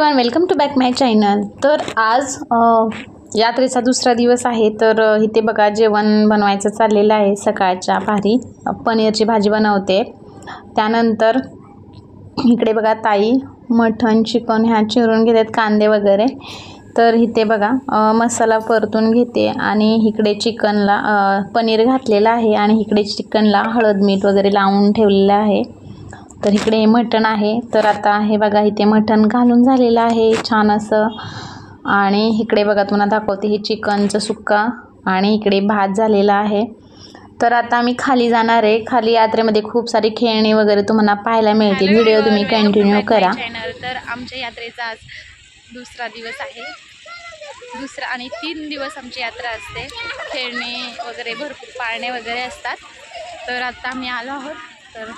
Everyone, welcome to back my channel. तर आज यात्रेचा दुसरा दिवस आहे। तर इथे बघा जेवण बनवायचं चाललेलं आहे। सकाळच्या भारी पनीरची भाजी बनवते। त्यानंतर इकडे बघा ताई मटण चिकन ह्या चिरून घेतात, कांदे वगैरे। तर इथे बघा मसाला परतून घेते आणि इकडे चिकनला पनीर घातलेलं आहे आणि इकडे चिकनला हळद मीठ वगैरे लावून ठेवलेलं आहे। तर इकडे मटण आहे। तर आता हे बघा इथे मटण घालून झालेलं आहे छान असं। आणि इकडे बघा तुम्हाला दाखवते हे चिकनचं सुक्का आणि इकडे भात झालेला आहे। तर आता मी खाली जाणार आहे। खाली यात्रेमध्ये खूप सारी खेळणी वगैरे तुम्हाला पाहायला मिळतील। व्हिडिओ तुम्ही कंटिन्यू करा। तर आमच्या यात्रेचा आज दुसरा दिवस आहे। दुसरा आणि 3 दिवस आमची यात्रा असते। खेळणी वगैरे भरपूर पाळणे वगैरे असतात। तर आता आम्ही आलो आहोत। तर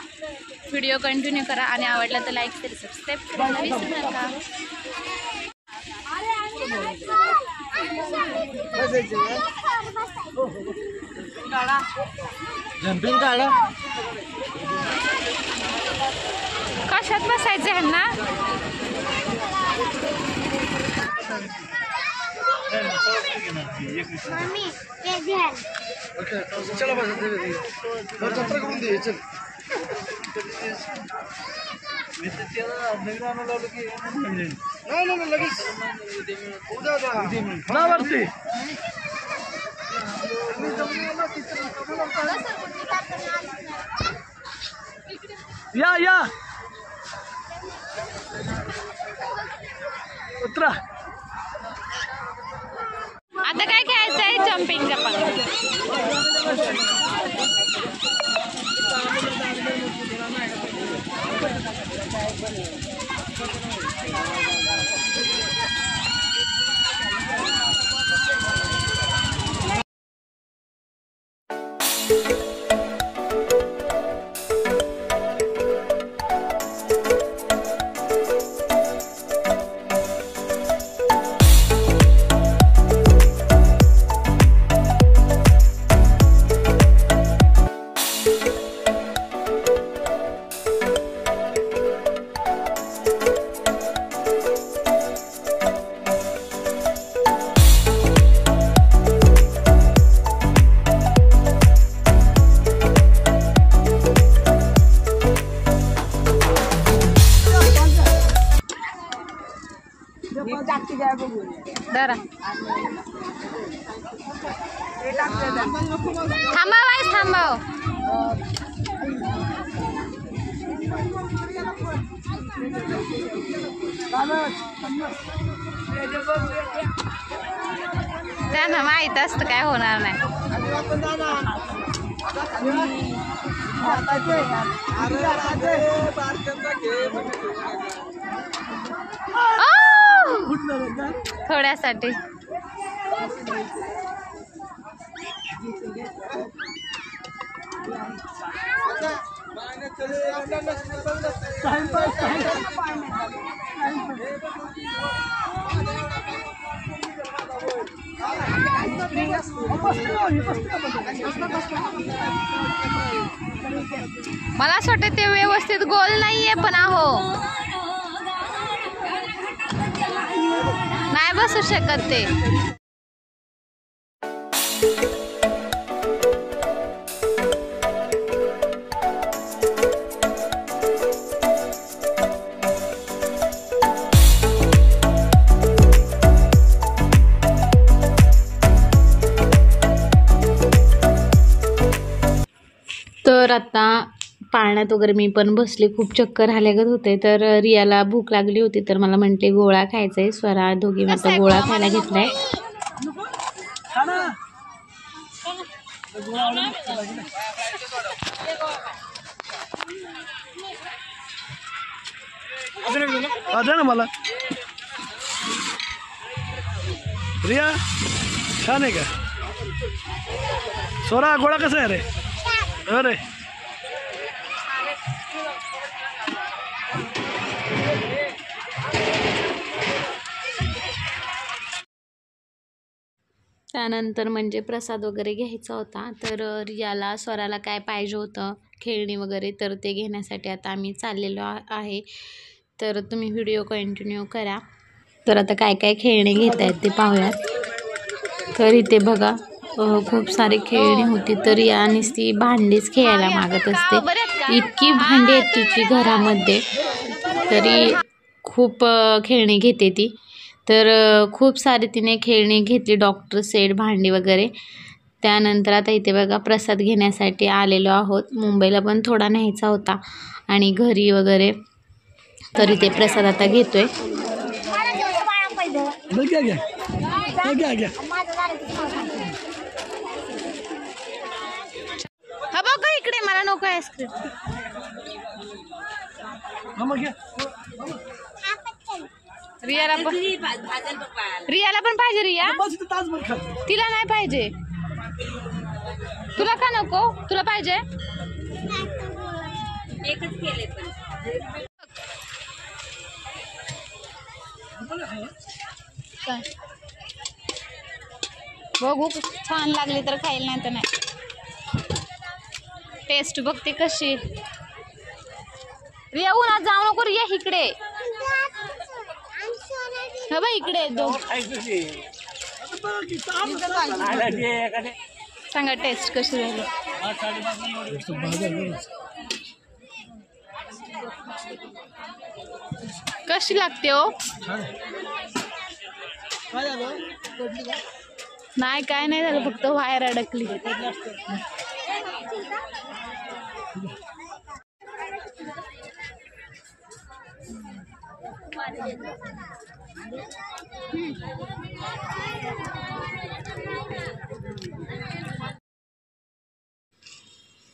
व्हिडिओ कंटिन्यू करा आणि आवडला तर लाईक शेअर सबस्क्राईब करायला विसरू नका। जंपिंग काढा। कशात बसायचं आहे ना? चला जत्रा करून दे। चल नाही लगेच उद्या वरती या उतरा। आता काय खेळायचं आहे? जंपिंगचा पण। थांबव। त्यांना माहित असतं काय होणार नाही। थोड्यासाठी मला असं वाटतं ते व्यवस्थित गोल नाहीये, पण आहो नाही बसू शकत ते। तर आता पाळण्यात वगैरे मी पण बसले, खूप चक्कर आल्यागत होते। तर रियाला भूक लागली होती तर मला म्हणते गोळा खायचा आहे। स्वरा दोघी आता गोळा खायला घेतलाय। ना मला रिया छान आहे का? स्वरा गोळा कसा आहे रे? अरे त्यानंतर म्हणजे प्रसाद वगैरे घ्यायचा होता। तर रियाला स्वराला काय पाहिजे होतं खेळणी वगैरे, तर ते घेण्यासाठी आता आम्ही चाललेलो आहे। तर तुम्ही व्हिडिओ कंटिन्यू करा. तर आता काय काय खेळणे घेत आहेत ते पाहूयात. तर इथे बघा खूप सारी खेळणी होती. तर या नुसती भांडीच खेळायला मागत असते. इतकी भांडी आहेत तिची घरामध्ये, तरी खूप खेळणी घेते ती. तर खूप सारी तिने खेळणी घेतली, डॉक्टर सेट, भांडी वगैरे. त्यानंतर आता इथे बघा प्रसाद घेण्यासाठी आलेलो आहोत. मुंबईला पण थोडा न्यायचा होता आणि घरी वगैरे. तर इथे प्रसाद आता घेतोय. हा बघा इकडे, मला नको आईस्क्रीम. रियाला पण पाहिजे. रिया तिला नाही पाहिजे. तुला का नको? तुला पाहिजे? एकच केले पण बघू, छान लागली तर खाईल, नाही तर नाही. टेस्ट बघते कशी. रिया उन्हात जाऊ नको. रिया इकडे इकडे सांगा टेस्ट कशी राहिली. कशी लागते हो? नाही, काय नाही झालं, फक्त वायर अडकली.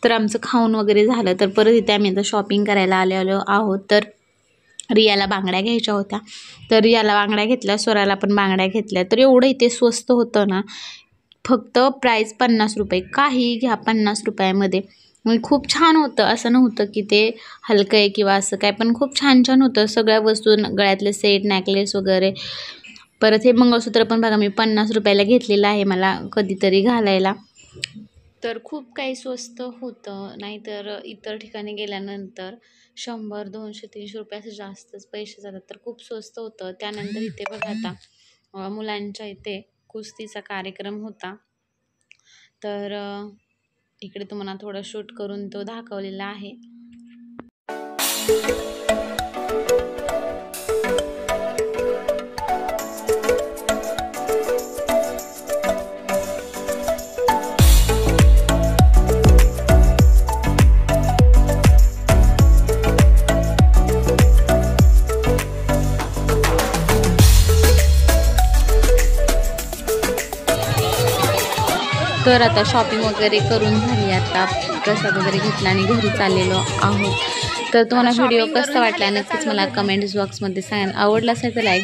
तर आमचं खाऊन वगैरे झालं. तर परत इथे आम्ही आता शॉपिंग करायला आलेलो आहोत. तर रियाला बांगड्या घ्यायच्या होत्या. तर रियाला बांगड्या घेतल्या, स्वराला पण बांगड्या घेतल्या. तर एवढं इथे स्वस्त होतं ना, फक्त प्राईस 50 रुपये. काही घ्या 50 रुपयामध्ये. खूप छान होतं. असं नव्हतं की ते हलकं आहे किंवा असं काय, पण खूप छान छान होतं. सगळ्या वस्तू, गळ्यातले सेट, नेकलेस वगैरे. परत हे मंगळसूत्र पण बघा मी 50 रुपयाला घेतलेलं आहे, मला कधीतरी घालायला. तर खूप काही स्वस्त होतं. नाहीतर इतर ठिकाणी गेल्यानंतर 100, 200, 300 रुपये असं जास्तच पैसे जातात. तर खूप स्वस्त होतं. त्यानंतर इथे बघा आता मुलांच्या इथे कुस्तीचा कार्यक्रम होता. तर इकडे तुम्हाला थोडं शूट करून तो दाखवलेला आहे. तर आता शॉपिंग वगैरे करून झाली. आता प्रसाद वगैरे घेतला आणि घरी चाललेलो आहोत. तर तुम्हाला व्हिडिओ कसा वाटला नक्कीच मला कमेंट्स बॉक्समध्ये सांगा. आवडला असेल तर लाईक